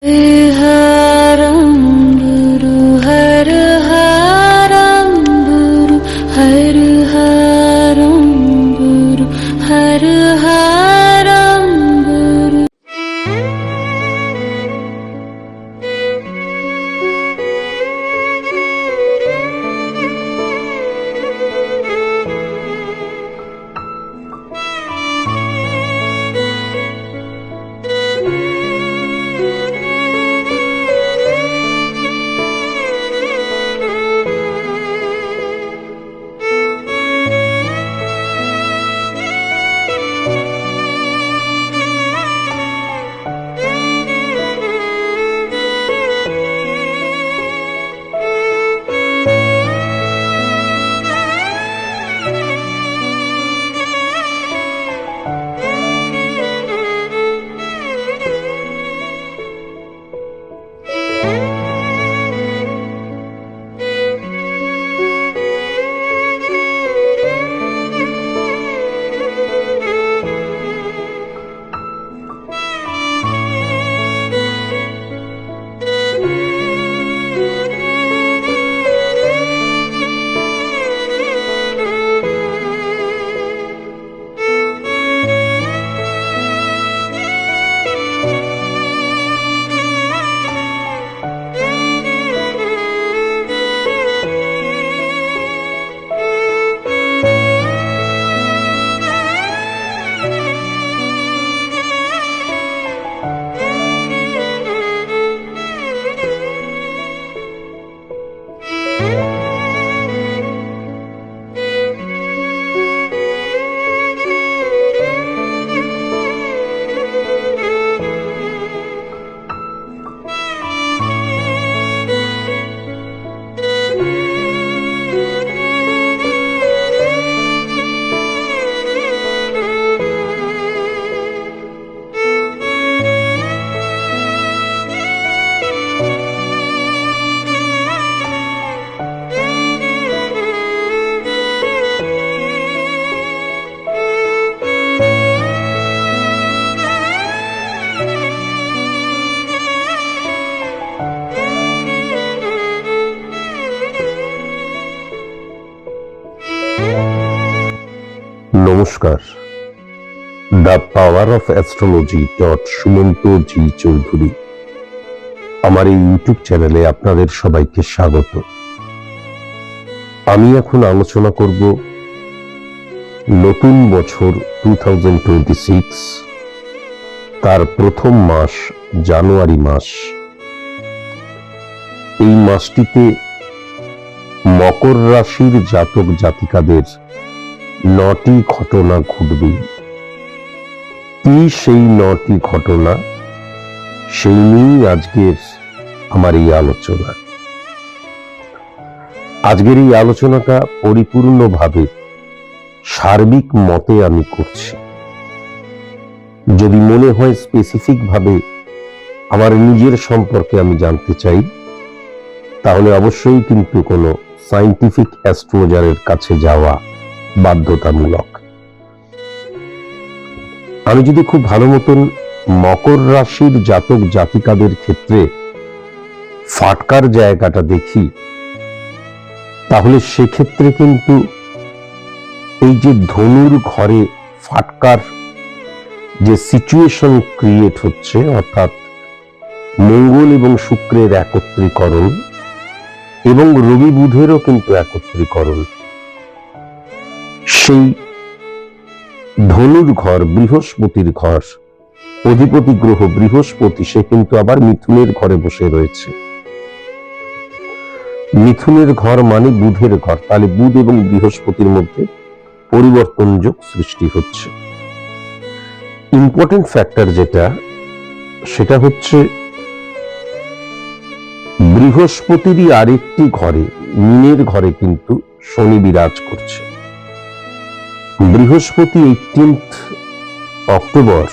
हरं गुरु हर हरं गुरु हर हरं गुरु हर हरं गुरु। নমস্কার। The power of astrology Sumanta ji Chowdhury আমার এই ইউটিউব চ্যানেলে আপনাদের সবাইকে স্বাগত। আমি এখন আলোচনা করব নতুন বছর 2026 তার প্রথম মাস জানুয়ারি মাস। এই মাসটিতে মকর রাশির জাতক জাতিকাদের 9টি ঘটনা ঘটবে। কি সেই 9টি ঘটনা, সেই নিয়েই আজকের আমার এই আলোচনা। আজকের এই আলোচনাটা পরিপূর্ণভাবে সার্বিক মতে আমি করছি। যদি মনে হয় স্পেসিফিক ভাবে আমার নিজের সম্পর্কে আমি জানতে চাই, তাহলে অবশ্যই কিন্তু কোনো সায়েন্টিফিক অ্যাস্ট্রোলজারের কাছে যাওয়া বাধ্যতামূলক। আমি যদি খুব ভালো মতন মকর রাশির জাতক জাতিকাদের ক্ষেত্রে ফাটকার জায়গাটা দেখি, তাহলে সেক্ষেত্রে কিন্তু এই যে ধনুর ঘরে ফাটকার যে সিচুয়েশন ক্রিয়েট হচ্ছে, অর্থাৎ মঙ্গল এবং শুক্রের একত্রীকরণ এবং রবি বুধেরও কিন্তু একত্রীকরণ, সেই ধনুর ঘর বৃহস্পতির ঘর, অধিপতি গ্রহ বৃহস্পতি সে কিন্তু আবার মিথুনের ঘরে বসে রয়েছে। মিথুনের ঘর মানে বুধের ঘর, তাহলে বুধ এবং বৃহস্পতির মধ্যে পরিবর্তন যোগ সৃষ্টি হচ্ছে। ইম্পর্টেন্ট ফ্যাক্টর যেটা, সেটা হচ্ছে বৃহস্পতিরই আরেকটি ঘরে, মীনের ঘরে কিন্তু শনি বিরাজ করছে। বৃহস্পতি 18 অক্টোবর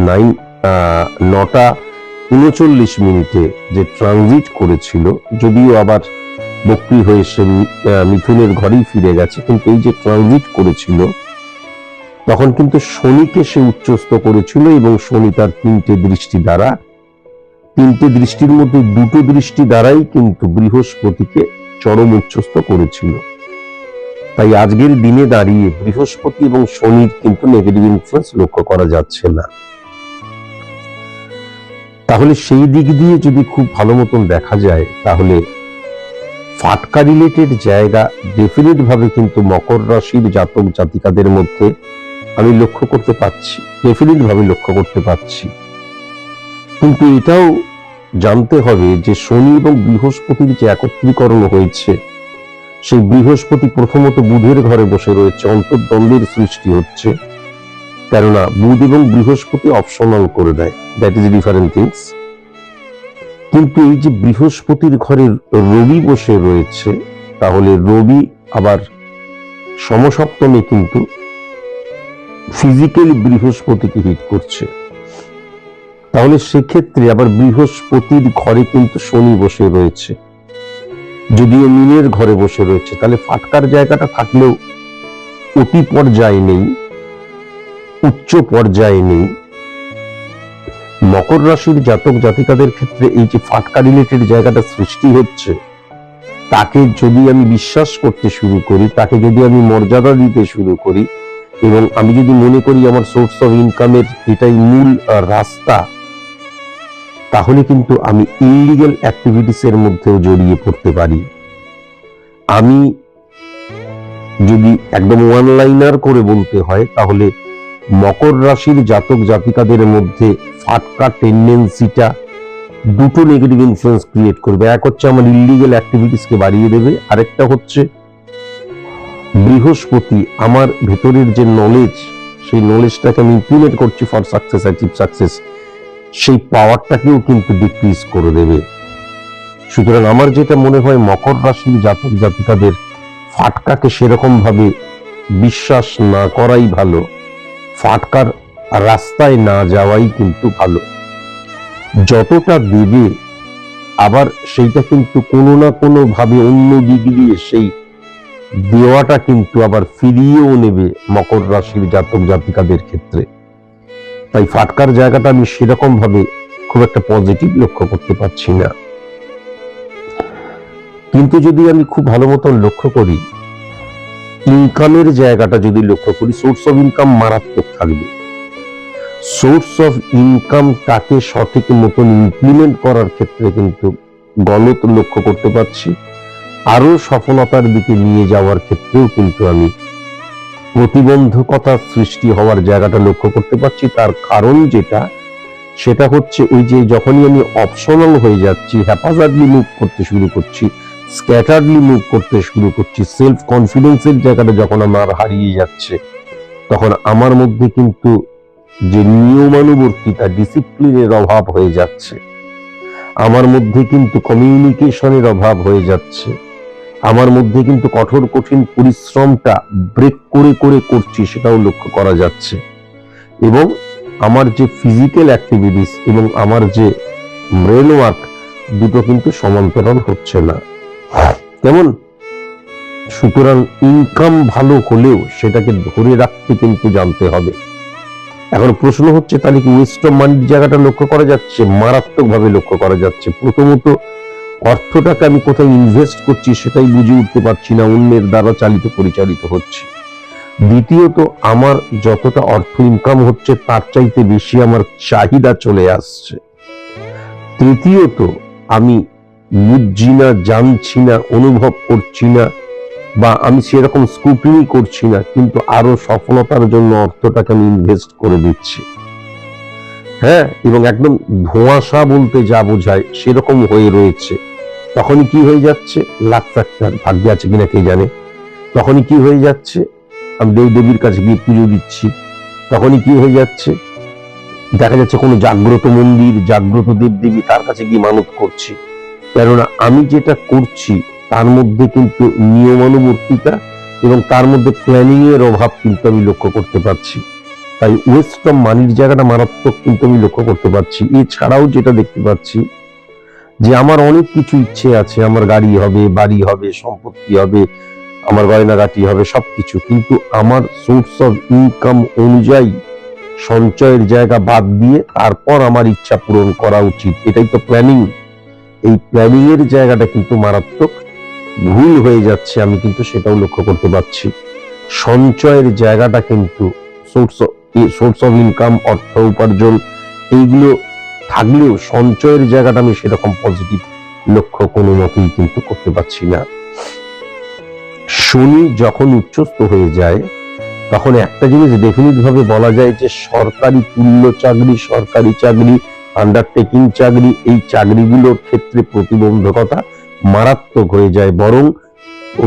9:39 যে ট্রানজিট করেছিল, যদিও আবার বক্রী হয়ে সে মিথুনের ঘরেই ফিরে গেছে, কিন্তু এই যে ট্রানজিট করেছিল তখন কিন্তু শনিকে সে উচ্চস্থ করেছিল এবং শনি তার 3টে দৃষ্টি দ্বারা তিনটে দৃষ্টির মধ্যে দুটো দৃষ্টি দ্বারাই কিন্তু বৃহস্পতিকে চরম উচ্চস্থ করেছিল। তাই আজকের দিনে দাঁড়িয়ে বৃহস্পতি এবং শনির কিন্তু নেগেটিভ ইনফ্লুয়েন্স লক্ষ্য করা যাচ্ছে না। তাহলে সেই দিক দিয়ে যদি খুব ভালো মতন দেখা যায়, তাহলে ফাটকা রিলেটেড জায়গা ডেফিনেট ভাবে কিন্তু মকর রাশির জাতক জাতিকাদের মধ্যে আমি লক্ষ্য করতে পারছি, ডেফিনেট ভাবে লক্ষ্য করতে পারছি। কিন্তু এটাও জানতে হবে যে শনি এবং বৃহস্পতির যে একত্রীকরণ হয়েছে, সেই বৃহস্পতি প্রথমত বুধের ঘরে বসে রয়েছে, অন্তর্দ্বন্দ্বের সৃষ্টি হচ্ছে। কেননা বুধ এবং বৃহস্পতি অপশনাল করে দেয়, দ্যাট ইজ ডিফারেন্ট থিংস। কিন্তু এই যে বৃহস্পতির ঘরে রবি বসে রয়েছে, তাহলে রবি আবার সমসপ্তমে কিন্তু ফিজিক্যালি বৃহস্পতিকে হিট করছে। তাহলে সেক্ষেত্রে আবার বৃহস্পতির ঘরে কিন্তু শনি বসে রয়েছে, যদিও মীনের ঘরে বসে রয়েছে। তাহলে ফাটকার জায়গাটা থাকলেও অতি পর্যায়ে নেই, উচ্চ পর্যায়ে নেই। মকর রাশির জাতক জাতিকাদের ক্ষেত্রে এই যে ফাটকা রিলেটেড জায়গাটা সৃষ্টি হচ্ছে, তাকে যদি আমি বিশ্বাস করতে শুরু করি, তাকে যদি আমি মর্যাদা দিতে শুরু করি, এবং আমি যদি মনে করি আমার সোর্স অফ ইনকামের এটাই মূল রাস্তা, তাহলে কিন্তু আমি ইলিগাল অ্যাক্টিভিটিস এর মধ্যেও জড়িয়ে পড়তে পারি। আমি যদি একদম ওয়ান লাইনার করে বলতে হয়, তাহলে মকর রাশির জাতক জাতিকাদের মধ্যে ফাটকা টেন্ডেন্সিটা দুটো নেগেটিভ ইনফ্লুয়েন্স ক্রিয়েট করবে। এক হচ্ছে আমার ইলিগাল অ্যাক্টিভিটিসকে বাড়িয়ে দেবে, আরেকটা হচ্ছে বৃহস্পতি আমার ভেতরের যে নলেজ, সেই নলেজটাকে আমি ইমপ্লিমেন্ট করছি ফর সাকসেস, অ্যাচিভ সাকসেস, সেই পাওয়ারটাকেও কিন্তু ডিক্রিজ করে দেবে। সুতরাং আমার যেটা মনে হয়, মকর রাশির জাতক জাতিকাদের ফাটকাকে সেরকম ভাবে বিশ্বাস না করাই ভালো, ফাটকার রাস্তায় না যাওয়াই কিন্তু ভালো। যতটা দেবে আবার সেইটা কিন্তু কোনো না কোনো ভাবে অন্য দিক দিয়ে সেই দেওয়াটা কিন্তু আবার ফিরিয়েও নেবে মকর রাশির জাতক জাতিকাদের ক্ষেত্রে। তাই ফাটকার জায়গাটা আমি সেরকম ভাবে খুব একটা পজিটিভ লক্ষ্য করতে পারছি না। কিন্তু যদি আমি খুব ভালো মতন লক্ষ্য করি, ইনকামের জায়গাটা যদি লক্ষ্য করি, সোর্স অফ ইনকাম মারাত্মক থাকবে। সোর্স অফ ইনকামটাকে সঠিক মতন ইমপ্লিমেন্ট করার ক্ষেত্রে কিন্তু গলত লক্ষ্য করতে পারছি। আরো সফলতার দিকে নিয়ে যাওয়ার ক্ষেত্রেও কিন্তু আমি প্রতিবন্ধকতা সৃষ্টি হওয়ার জায়গাটা লক্ষ্য করতে পারছি। তার কারণ যেটা, সেটা হচ্ছে ওই যে যখনই আমি অপশনাল হয়ে যাচ্ছি, হ্যাপাজার্ডলি মুভ করতে শুরু করছি, স্ক্যাটারলি মুভ করতে শুরু করছি, সেলফ কনফিডেন্সের জায়গাটা যখন আমার হারিয়ে যাচ্ছে, তখন আমার মধ্যে কিন্তু যে নিয়মানুবর্তিতা, ডিসিপ্লিনের অভাব হয়ে যাচ্ছে, আমার মধ্যে কিন্তু কমিউনিকেশনের অভাব হয়ে যাচ্ছে, আমার মধ্যে কিন্তু কঠোর কঠিন পরিশ্রমটা ব্রেক করে করে করছি, সেটাও লক্ষ্য করা যাচ্ছে। এবং আমার যে ফিজিক্যাল অ্যাক্টিভিটিস এবং আমার যে ব্রেন ওয়ার্ক, দুটো কিন্তু সমান্তরাল হচ্ছে না। কেমন? সুতরাং ইনকাম ভালো হলেও সেটাকে ধরে রাখতে কিন্তু জানতে হবে। এখন প্রশ্ন হচ্ছে, তাহলে কি ওয়েস্ট অফ মানির জায়গাটা লক্ষ্য করা যাচ্ছে? মারাত্মক ভাবে লক্ষ্য করা যাচ্ছে। প্রথমত অর্থটাকে আমি কোথায় ইনভেস্ট করছি সেটাই বুঝে উঠতে পারছি না, অন্যের দ্বারা চালিত পরিচালিত হচ্ছে। দ্বিতীয়ত আমার যতটা অর্থ ইনকাম হচ্ছে তার চাইতে বেশি আমার চাহিদা চলে আসছে। তৃতীয়ত আমি বুঝছি না, জানছি না, অনুভব করছি না, বা আমি সেরকম স্ক্রুটিনি করছি না, কিন্তু আরো সফলতার জন্য অর্থটাকে আমি ইনভেস্ট করে দিচ্ছি। হ্যাঁ, এবং একদম ধোঁয়াশা বলতে যা বোঝায় সেরকম হয়ে রয়েছে। তখনই কি হয়ে যাচ্ছে? লাক ফ্যাক্টর, ভাগ্যে আছে কিনা কে জানে। তখনই কি হয়ে যাচ্ছে? আমি দেবদেবীর কাছে গিয়ে পুজো দিচ্ছি। তখনই কি হয়ে যাচ্ছে? দেখা যাচ্ছে কোনো জাগ্রত মন্দির, জাগ্রত দেবদেবী, তার কাছে গিয়ে মানত করছি। কেননা আমি যেটা করছি তার মধ্যে কিন্তু নিয়মানুবর্তিতা এবং তার মধ্যে প্ল্যানিং এর অভাব কিন্তু আমি লক্ষ্য করতে পারছি। তাই ওয়েস্ট অফ মানির জায়গাটা মারাত্মক কিন্তু আমি লক্ষ্য করতে পারছি। এছাড়াও যেটা দেখতে পাচ্ছি যে আমার অনেক কিছু ইচ্ছে আছে, আমার গাড়ি হবে, বাড়ি হবে, সম্পত্তি হবে, আমার গয়নাগাটি হবে, সবকিছু, কিন্তু আমার সোর্স অফ ইনকাম অনুযায়ী সঞ্চয়ের জায়গা বাদ দিয়ে তারপর আমার ইচ্ছা পূরণ করা উচিত, এটাই তো প্ল্যানিং। এই প্ল্যানিং এর জায়গাটা কিন্তু মারাত্মক ভুল হয়ে যাচ্ছে, আমি কিন্তু সেটাও লক্ষ্য করতে পারছি। সঞ্চয়ের জায়গাটা কিন্তু সোর্স অফ ইনকাম, অর্থ উপার্জন, এইগুলো থাকলেও সঞ্চয়ের জায়গাটা আমি সেরকম পজিটিভ লক্ষ্য কোনো মতেই কিন্তু করতে পারছি না। শনি যখন উচ্চস্থ হয়ে যায় তখন একটা জিনিস ডেফিনিট ভাবে বলা যায় যে সরকারি তুল্য চাকরি, সরকারি চাকরি, আন্ডারটেকিং চাকরি, এই চাকরিগুলোর ক্ষেত্রে প্রতিবন্ধকতা মারাত্মক হয়ে যায়, বরং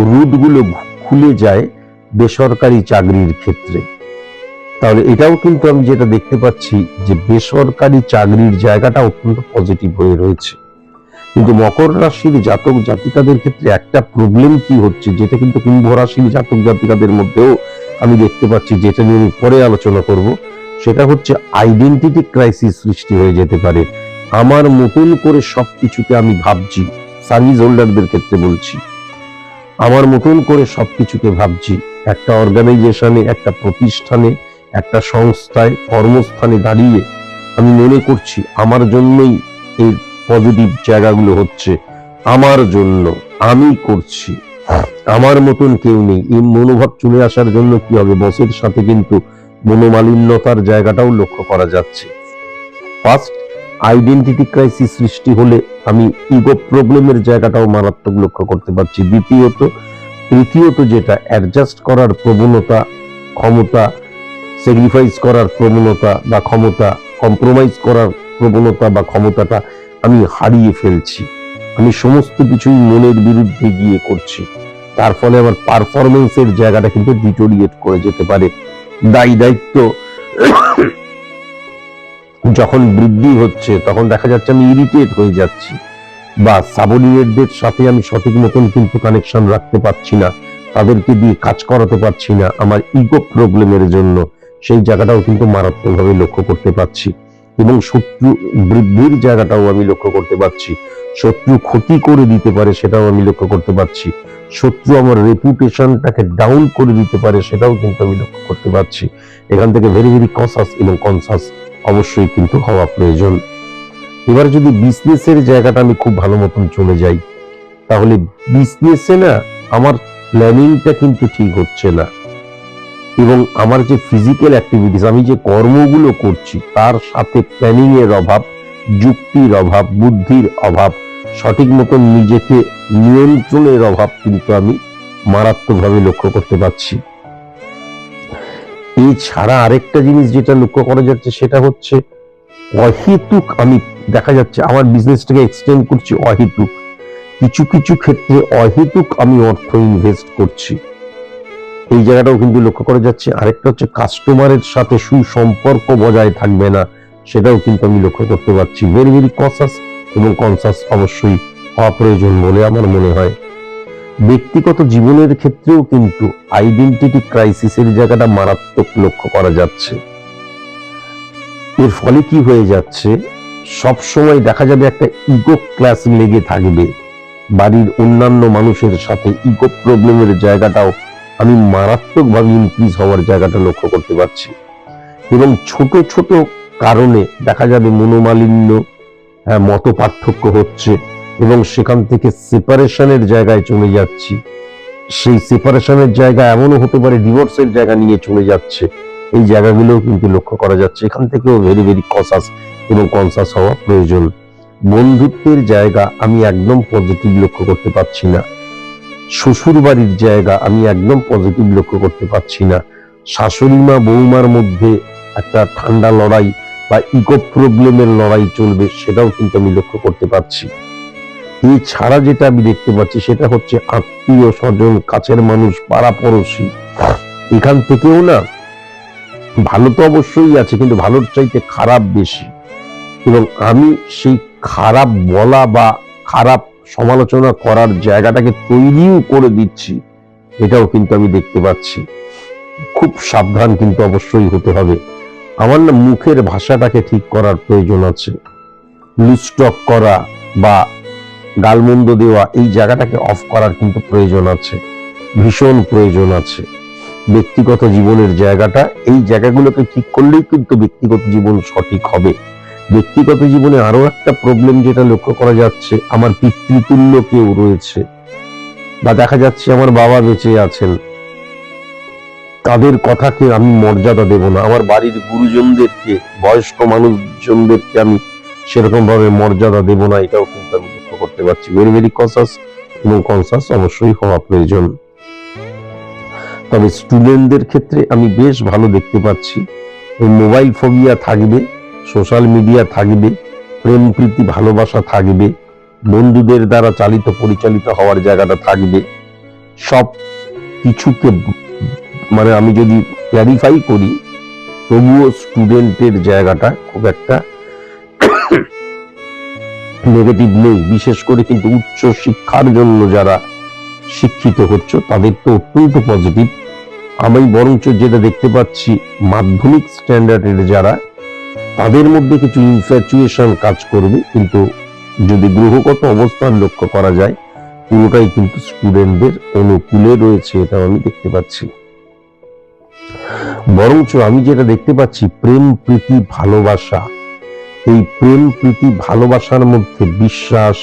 রুটগুলো খুলে যায় বেসরকারি চাকরির ক্ষেত্রে। তাহলে এটাও কিন্তু আমি যেটা দেখতে পাচ্ছি যে বেসরকারি চাকরির জায়গাটা অত্যন্ত পজিটিভ হয়ে রয়েছে। কিন্তু মকর রাশির জাতক জাতিকাদের ক্ষেত্রে একটা প্রবলেম কি হচ্ছে, যেটা কিন্তু কুম্ভ রাশির জাতক জাতিকাদের মধ্যেও আমি দেখতে পাচ্ছি, যেটা নিয়ে আমি পরে আলোচনা করব, সেটা হচ্ছে আইডেন্টিটি ক্রাইসিস সৃষ্টি হয়ে যেতে পারে। আমার মতন করে সবকিছুকে আমি ভাবছি, সার্ভিস হোল্ডারদের ক্ষেত্রে বলছি, আমার মতন করে সবকিছুকে ভাবছি। একটা অর্গানাইজেশনে, একটা প্রতিষ্ঠানে, একটা সংস্থায়, কর্মস্থানে দাঁড়িয়ে আমি মনে করছি আমার জন্যই এই পজিটিভ জায়গাগুলো হচ্ছে, আমার জন্য, আমি করছি, আমার মতন কেউ নেই। এই মনোভাব চলে আসার জন্য কি হবে, বসের সাথে কিন্তু মনোমালিন্যতার জায়গাটাও লক্ষ্য করা যাচ্ছে। ফার্স্ট, আইডেন্টিটি ক্রাইসিস সৃষ্টি হলে আমি ইগো প্রবলেমের জায়গাটাও মারাত্মক লক্ষ্য করতে পারছি। তৃতীয়ত যেটা অ্যাডজাস্ট করার প্রবণতা, ক্ষমতা, স্যাক্রিফাইস করার প্রবণতা বা ক্ষমতা, কম্প্রোমাইজ করার প্রবণতা বা ক্ষমতাটা আমি হারিয়ে ফেলছি। আমি সমস্ত কিছুই মনের বিরুদ্ধে গিয়ে করছি, তার ফলে আমার পারফরমেন্সের জায়গাটা কিন্তু ডিটোরিয়েট করে যেতে পারে। দায়িত্ব যখন বৃদ্ধি হচ্ছে তখন দেখা যাচ্ছে আমি ইরিটেট হয়ে যাচ্ছি, বা সাবঅর্ডিনেটদের সাথে আমি সঠিক মতন কিন্তু কানেকশন রাখতে পারছি না, তাদেরকে দিয়ে কাজ করাতে পারছি না আমার ইগো প্রবলেমের জন্য, সেই জায়গাটাও কিন্তু মারাত্মকভাবে লক্ষ্য করতে পারছি। এবং শত্রু বৃদ্ধির জায়গাটাও আমি লক্ষ্য করতে পারছি, শত্রু ক্ষতি করে দিতে পারে সেটাও আমি লক্ষ্য করতে পারছি, শত্রু আমার রেপুটেশনটাকে ডাউন করে দিতে পারে সেটাও কিন্তু আমি লক্ষ্য করতে পারছি। এখান থেকে ভেরি ভেরি কনসাস এবং কনসাস অবশ্যই কিন্তু হওয়া প্রয়োজন। এবার যদি বিজনেসের জায়গাটা আমি খুব ভালো মতন চলে যাই, তাহলে বিজনেসে না আমার প্ল্যানিংটা কিন্তু ঠিক হচ্ছে না, এবং আমার যে ফিজিক্যাল অ্যাক্টিভিটিস, আমি যে কর্মগুলো করছি তার সাথে প্ল্যানিং এর অভাব, যুক্তির অভাব, বুদ্ধির অভাব, সঠিক মতন নিজেকে নিয়ন্ত্রণের অভাব কিন্তু আমি মারাত্মকভাবে লক্ষ্য করতে পারছি। এছাড়া আরেকটা জিনিস যেটা লক্ষ্য করা যাচ্ছে সেটা হচ্ছে অহেতুক, আমি দেখা যাচ্ছে আমার বিজনেসটাকে এক্সটেন্ড করছি অহেতুক, কিছু কিছু ক্ষেত্রে অহেতুক আমি অর্থ ইনভেস্ট করছি, এই জায়গাটাও কিন্তু লক্ষ্য করা যাচ্ছে। আরেকটা হচ্ছে কাস্টমারের সাথে সুসম্পর্ক বজায় থাকবে না, সেটাও কিন্তু আমি লক্ষ্য করতে পারছি। ভেরি ভেরি কনসাস এবং কনসাস অবশ্যই হওয়া প্রয়োজন বলে আমার মনে হয়। ব্যক্তিগত জীবনের ক্ষেত্রেও কিন্তু আইডেন্টিটি ক্রাইসিসের জায়গাটা মারাত্মক লক্ষ্য করা যাচ্ছে। এর ফলে কি হয়ে যাচ্ছে, সব সময় দেখা যাবে একটা ইগো ক্লাস লেগে থাকবে, বাড়ির অন্যান্য মানুষের সাথে ইগো প্রবলেমের জায়গাটাও আমি মারাত্মকভাবে ইনক্রিজ হওয়ার জায়গাটা লক্ষ্য করতে পারছি। এবং ছোট ছোট কারণে দেখা যাবে মনোমালিন্য, মত পার্থক্য হচ্ছে, এবং সেখান থেকে সেপারেশনের জায়গায় চলে যাচ্ছি। সেই সেপারেশনের জায়গা এমনও হতে পারে ডিভোর্সের জায়গা নিয়ে চলে যাচ্ছে, এই জায়গাগুলোও কিন্তু লক্ষ্য করা যাচ্ছে। এখান থেকেও ভেরি ভেরি কনসাস এবং কনসাস হওয়া প্রয়োজন। বন্ধুত্বের জায়গা আমি একদম পজিটিভ লক্ষ্য করতে পারছি না, শ্বশুর বাড়ির জায়গা আমি একদম পজিটিভ লক্ষ্য করতে পারছি না, শাশুড়ি মা বৌমার মধ্যে একটা ঠান্ডা লড়াই বা ইগো প্রবলেমের লড়াই চলবে, সেটাও কিন্তু আমি লক্ষ্য করতে পারছি। এছাড়া যেটা আমি দেখতে পাচ্ছি সেটা হচ্ছে আত্মীয় স্বজন, কাছের মানুষ, পাড়া পড়োশি, এখান থেকেও না ভালো তো অবশ্যই আছে, কিন্তু ভালোর চাইতে খারাপ বেশি, এবং আমি সেই খারাপ বলা বা খারাপ সমালোচনা করার জায়গাটাকে তৈরিও করে দিচ্ছি, এটাও কিন্তু আমি দেখতে পাচ্ছি। খুব সাবধান কিন্তু অবশ্যই হতে হবে। আমার না মুখের ভাষাটাকে ঠিক করার প্রয়োজন আছে, লুস্টক করা বা গালমন্দ দেওয়া এই জায়গাটাকে অফ করার কিন্তু প্রয়োজন আছে, ভীষণ প্রয়োজন আছে। ব্যক্তিগত জীবনের জায়গাটা, এই জায়গাগুলোকে ঠিক করলেই কিন্তু ব্যক্তিগত জীবন সঠিক হবে। ব্যক্তিগত জীবনে আরো একটা প্রবলেম যেটা লক্ষ্য করা যাচ্ছে, আমার পিতৃতুল্য কেউ রয়েছে, বা দেখা যাচ্ছে আমার বাবা বেঁচে আছেন, তাদের কথাকে আমি মর্যাদা দেব না। আমার বাড়ির গুরুজনদেরকে, বয়স্ক মানুষজনদেরকে আমি সেরকম ভাবে মর্যাদা দেব না, এটাও কিন্তু আমি লক্ষ্য করতে পারছি। ভেরি ভেরি কনসাস এবং কনসাস অবশ্যই হওয়া প্রয়োজন। তবে স্টুডেন্টদের ক্ষেত্রে আমি বেশ ভালো দেখতে পাচ্ছি, মোবাইল ফোবিয়া থাকবে, সোশ্যাল মিডিয়া থাকবে, প্রেম প্রীতি ভালোবাসা থাকবে, বন্ধুদের দ্বারা চালিত পরিচালিত হওয়ার জায়গাটা থাকবে। সব কিছুকে মানে আমি যদি ক্ল্যারিফাই করি, তবুও স্টুডেন্টের জায়গাটা খুব একটা নেগেটিভ নেই। বিশেষ করে কিন্তু উচ্চ শিক্ষার জন্য যারা শিক্ষিত হচ্ছে তাদের তো অত্যন্ত পজিটিভ। আমি বরঞ্চ যেটা দেখতে পাচ্ছি, মাধ্যমিক স্ট্যান্ডার্ডের যারা, তাদের মধ্যে কিছু ইনফ্যাচুয়েশন কাজ করবে, কিন্তু যদি গ্রহগত অবস্থান লক্ষ্য করা যায়, পুরোটাই কিন্তু স্টুডেন্টদের অনুকূলে রয়েছে, এটাও আমি দেখতে পাচ্ছি। বরঞ্চ আমি যেটা দেখতে পাচ্ছি, প্রেম প্রীতি ভালোবাসা, এই প্রেম প্রীতি ভালোবাসার মধ্যে বিশ্বাস,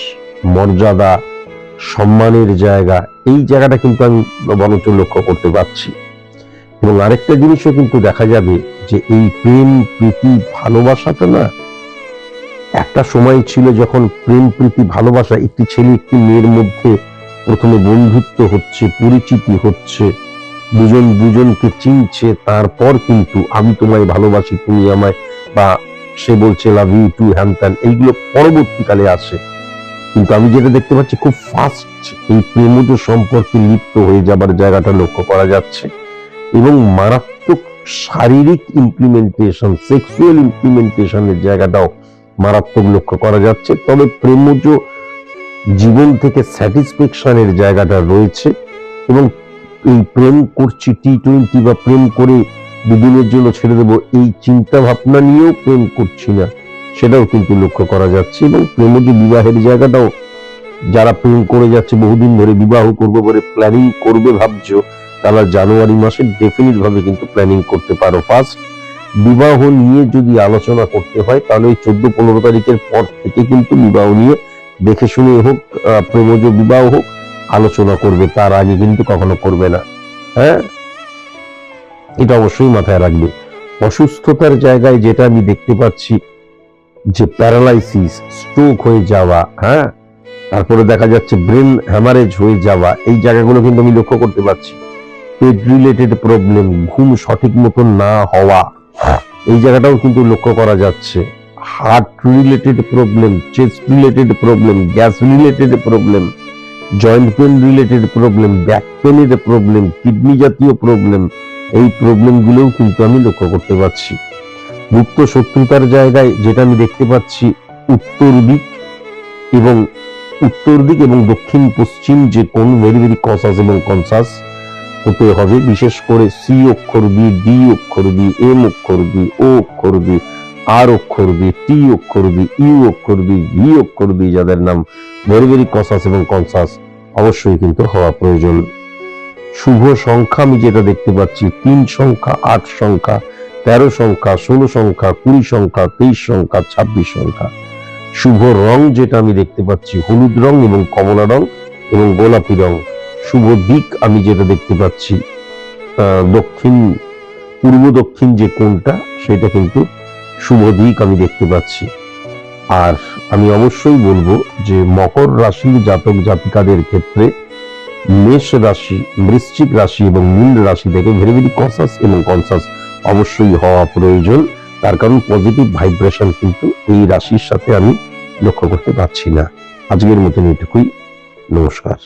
মর্যাদা, সম্মানের জায়গা, এই জায়গাটা কিন্তু আমি বরঞ্চ লক্ষ্য করতে পারছি। এবং আরেকটা জিনিসও কিন্তু দেখা যাবে যে এই প্রেম প্রীতি ভালোবাসাটা না, একটা সময় ছিল যখন প্রেম প্রীতি ভালোবাসা, একটি ছেলে একটি মেয়ের মধ্যে প্রথমে বন্ধুত্ব হচ্ছে, পরিচিতি হচ্ছে, দুজন দুজনকে চিনছে, তারপর কিন্তু আমি তোমায় ভালোবাসি, তুমি আমায়, বা সে বলছে লাভ ইউ টু, হ্যান ত্যান, এইগুলো পরবর্তীকালে আসে। কিন্তু আমি যেটা দেখতে পাচ্ছি, খুব ফাস্ট এই প্রেমজ সম্পর্কে লিপ্ত হয়ে যাবার জায়গাটা লক্ষ্য করা যাচ্ছে, এবং মারাত্মক শারীরিক ইমপ্লিমেন্টেশন, সেক্সুয়াল ইমপ্লিমেন্টেশনের জায়গাটাও মারাত্মক লক্ষ্য করা যাচ্ছে। তবে প্রেমজ জীবন থেকে স্যাটিসফ্যাকশনের জায়গাটা রয়েছে, এবং এই প্রেম করছি T20 বা প্রেম করে দুদিনের জন্য ছেড়ে দেবো, এই চিন্তা ভাবনা নিয়েও প্রেম করছি না, সেটাও কিন্তু লক্ষ্য করা যাচ্ছে। এবং প্রেমজ বিবাহের জায়গাটাও, যারা প্রেম করে যাচ্ছে বহুদিন ধরে, বিবাহ করবো বলে প্ল্যানিং করবে ভাবছো, তারা জানুয়ারি মাসে ডেফিনিট ভাবে কিন্তু প্ল্যানিং করতে পারো। ফার্স্ট বিবাহ নিয়ে যদি আলোচনা করতে হয়, তাহলে ওই 14-15 তারিখের পর থেকে কিন্তু বিবাহ নিয়ে দেখে শুনে হোক, প্রেমজ বিবাহ হোক, আলোচনা করবে, তার আগে কিন্তু কখনো করবে না। হ্যাঁ, এটা অবশ্যই মাথায় রাখবে। অসুস্থতার জায়গায় যেটা আমি দেখতে পাচ্ছি, যে প্যারালাইসিস, স্ট্রোক হয়ে যাওয়া, হ্যাঁ, তারপরে দেখা যাচ্ছে ব্রেন হ্যামারেজ হয়ে যাওয়া, এই জায়গাগুলো কিন্তু আমি লক্ষ্য করতে পারছি। পেট রিলেটেড প্রবলেম, ঘুম সঠিক মতো না হওয়া, এই জায়গাটাও কিন্তু লক্ষ্য করা যাচ্ছে। Heart related problem, chest related problem, gas related problem, joint pain related problem, back পেনের প্রবলেম, কিডনি জাতীয় প্রবলেম, এই প্রবলেমগুলোও কিন্তু আমি লক্ষ্য করতে পারছি। গুপ্ত শত্রুতার জায়গায় যেটা আমি দেখতে পাচ্ছি, উত্তর দিক এবং দক্ষিণ পশ্চিম যে কোন, ভেরি ভেরি কনসাস এবং কনসাস হতে হবে। বিশেষ করে সি অক্ষর দিয়ে, ডি অক্ষর দিয়ে, এম অক্ষর দিয়ে, ও অক্ষর দিয়ে, আর অক্ষর দিয়ে, টি অক্ষর দিয়ে, ইউ অক্ষর দিয়ে, ভি অক্ষর দিয়ে, যাদের নাম ভেরি ভেরি কনসাস এবং কনসাস অবশ্যই কিন্তু হওয়া প্রয়োজন। শুভ সংখ্যা আমি যেটা দেখতে পাচ্ছি, 3 সংখ্যা, 8 সংখ্যা, 13 সংখ্যা, 16 সংখ্যা, 20 সংখ্যা, 23 সংখ্যা, 26 সংখ্যা। শুভ রং যেটা আমি দেখতে পাচ্ছি, হলুদ রং এবং কমলা রং এবং গোলাপি রং। শুভ দিক আমি যেটা দেখতে পাচ্ছি, পূর্ব দক্ষিণ যে কোণটা, সেটা কিন্তু শুভ দিক আমি দেখতে পাচ্ছি। আর আমি অবশ্যই বলবো যে মকর রাশির জাতক জাতিকাদের ক্ষেত্রে মেষ রাশি, বৃশ্চিক রাশি এবং মীন রাশি থেকে ভেরি ভেরি কনসাস এবং কনসাস অবশ্যই হওয়া প্রয়োজন। তার কারণ পজিটিভ ভাইব্রেশন কিন্তু এই রাশির সাথে আমি লক্ষ্য করতে পারছি না। আজকের মতন এটুকুই, নমস্কার।